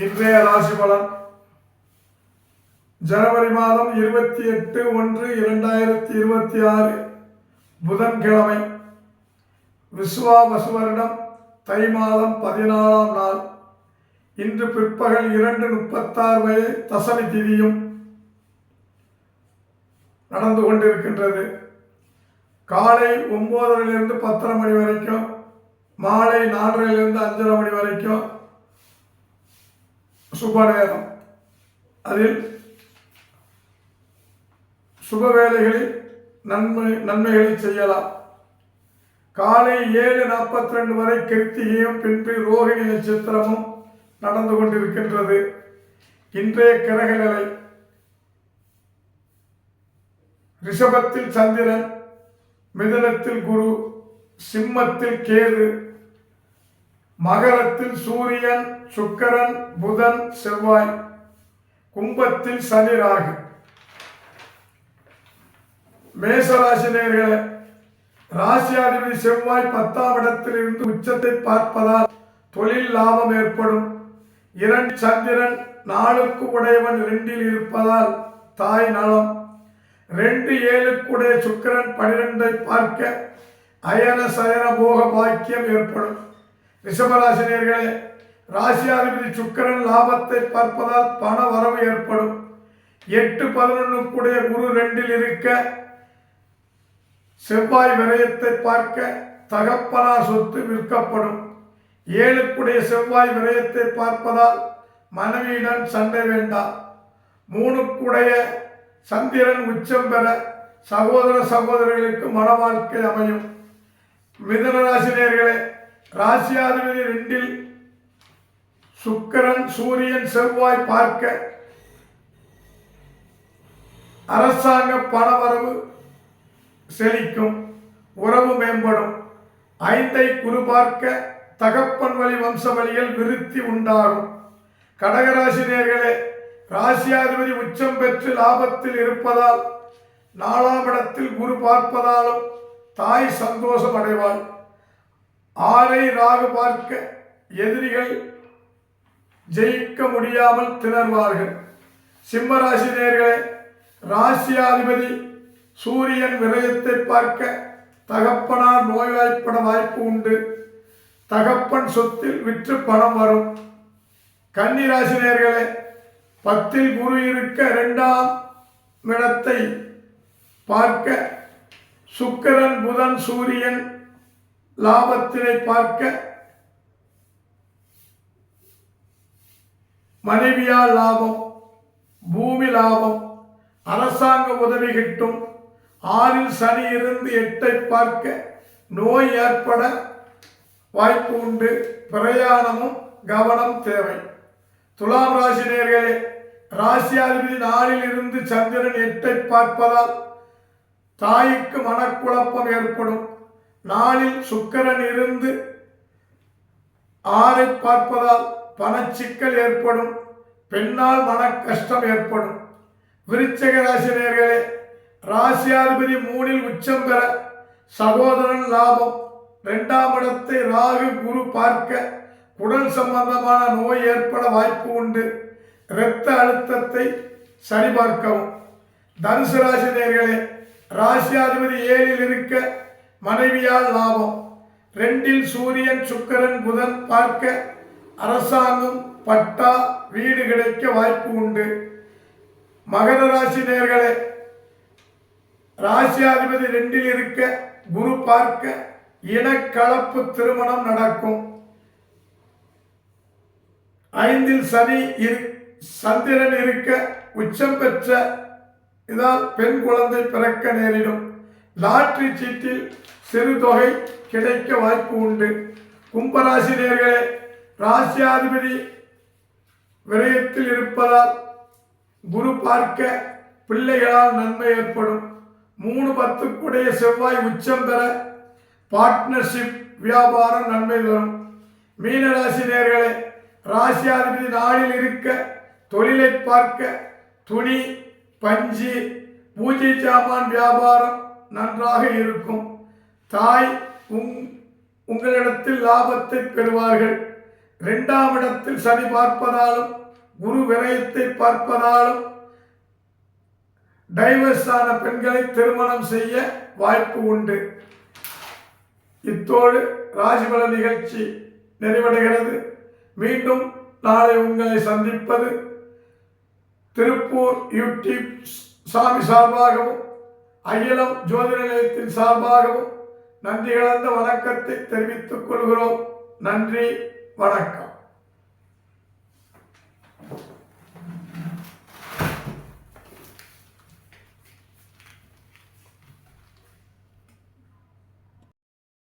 இன்றைய ராசி பலன் ஜனவரி மாதம் 28/1/2026 புதன்கிழமை, விசுவாவசு வருடம் தை மாதம் 14ஆம் நாள். இன்று பிற்பகல் 2:36 வரை தசமி திதியும் நடந்து கொண்டிருக்கின்றது. காலை 9:30 10:30 மணி வரைக்கும், மாலை 4:30 5:30 மணி வரைக்கும் சுப நேரம். அதில் சுப வேலைகளில் நன்மைகளை செய்யலாம். காலை 7:42 வரை கிருத்திகையும் பின்பு ரோகிணி நட்சத்திரமும் நடந்து கொண்டிருக்கின்றது. இன்றைய கிரக நிலை: ரிஷபத்தில் சந்திரன், மிதுனத்தில் குரு, சிம்மத்தில் கேது, மகரத்தில் சூரியன், சுக்கிரன், புதன், செவ்வாய், கும்பத்தில் சனி, ராகு. மேசராசி நேயர்களே, ராசியாதிபதி செவ்வாய் 10ஆம் இடத்தில் இருந்து உச்சத்தை பார்ப்பதால் தொழில் லாபம் ஏற்படும். 2 சந்திரன் 4க்கு உடையவன் 2இல் இருப்பதால் தாய் நலம். 2 7க்கு உடைய சுக்கிரன் 12ஐ பார்க்க அயன சயன போக பாக்கியம் ஏற்படும். ரிஷபராசி நேயர்களே, ராசியாதிபதி சுக்கிரன் லாபத்தை பார்ப்பதால் பண வரவு ஏற்படும். 8 11க்கு உடைய குரு 2இல் இருக்க செவ்வாய் விரயத்தை பார்க்க தகப்பனார் சொத்து விற்கப்படும். 7க்குடைய செவ்வாய் விரயத்தை பார்ப்பதால் மனைவியுடன் சண்டை வேண்டாம். 3க்குடைய சந்திரன் உச்சம் பெற சகோதர சகோதரிகளுக்கு மன வாழ்க்கை அமையும். மிதுன ராசி நேயர்களே, ராசியாதிபதி 2இல் சுக்கிரன், சூரியன், செவ்வாய் பார்க்க அரசாங்க பணவரவு செழிக்கும், உறவு மேம்படும். 5ஐ குரு பார்க்க தகப்பன் வழி வம்ச வழிகள் விருத்தி உண்டாகும். கடகராசி நேயர்களே, ராசியாதிபதி உச்சம் பெற்று லாபத்தில் இருப்பதால் 4ஆம் இடத்தில் குரு பார்ப்பதாலும் தாய் சந்தோஷம் அடைவாள். 6ஐ ராகு பார்க்க எதிரிகள் ஜெயிக்க முடியாமல் திணறுவார்கள். சிம்மராசி நேயர்களே, ராசியாதிபதி சூரியன் விரயத்தை பார்க்க தகப்பனார் நோய்வாய்ப்பட வாய்ப்பு உண்டு. தகப்பன் சொத்தில் விற்று பணம் வரும். கன்னிராசி நேயர்களே, 10இல் குரு இருக்க 2ஆம் இடத்தை பார்க்க சுக்கிரன், புதன், சூரியன் லாபத்தினை பார்க்க மனைவியால் லாபம், பூமி லாபம், அரசாங்க உதவி கிட்டும். 6இல் சனி இருந்து 8ஐ பார்க்க நோய் ஏற்பட வாய்ப்பு உண்டு. பிரயாணமும் கவனம் தேவை. துலாம் ராசி நேயர்களே, ராசியாதிபதி 4இல் இருந்து சந்திரன் 8ஐ பார்ப்பதால் தாய்க்கு மனக்குழப்பம் ஏற்படும். 4இல் சுக்கிரன் இருந்து 6ஐ பார்ப்பதால் பணச்சிக்கல் ஏற்படும். பெண்ணால் மன கஷ்டம் ஏற்படும். விருச்சிக ராசி நேயர்களே, ராசியாதிபதி 3இல் உச்சம் பெற சகோதரன் லாபம். 2ஆம் இடத்தை ராகு குரு பார்க்க உடல் சம்பந்தமான நோய் ஏற்பட வாய்ப்பு உண்டு. இரத்த அழுத்தத்தை சரிபார்க்கவும். தனுசு ராசி நேயர்களே, ராசியாதிபதி 7இல் இருக்க மனைவியால் லாபம். 2இல் சூரியன், சுக்கிரன், புதன் பார்க்க அரசாங்கம், பட்டா, வீடு கிடைக்க வாய்ப்பு உண்டு. மகர ராசி நேயர்களே, ராசியாதிபதி 2இல் இருக்க குரு பார்க்க இனக்கலப்பு திருமணம் நடக்கும். 5இல் சந்திரன் இருக்க உச்சம் பெற்ற இதால் பெண் குழந்தை பிறக்க நேரிடும். லாட்டரி சீட்டில் சிறு தொகை கிடைக்க வாய்ப்பு உண்டு. கும்பராசி நேயர்களே, ராசியாதிபதி விரயத்தில் இருப்பதால் குரு பார்க்க பிள்ளைகளால் நன்மை ஏற்படும். 3 10க்குடைய செவ்வாய் உச்சம் பெற பார்ட்னர்ஷிப் வியாபாரம் நன்மை தரும். மீனராசி நேயர்களே, ராசியாதிபதி 4இல் இருக்க தொழிலை பார்க்க துணி, பஞ்சு, பூஜை சாமான் வியாபாரம் நன்றாக இருக்கும். தாய் உங்களிடத்தில் லாபத்தை பெறுவார்கள். இரண்டாம் இடத்தில் சனி பார்ப்பதாலும் குரு விரயத்தை பார்ப்பதாலும் டைவர்ஸ் ஆன பெண்களை திருமணம் செய்ய வாய்ப்பு உண்டு. இத்தோடு ராசிபல நிகழ்ச்சி நிறைவடைகிறது. மீண்டும் நாளை உங்களை சந்திப்பது திருப்பூர் யூடியூப் சாமி சார்பாகவும் அகிலம் ஜோதிட நிலையத்தின் சார்பாகவும் நன்றி கலந்த வணக்கத்தை தெரிவித்துக் கொள்கிறோம். நன்றி, வணக்கம்.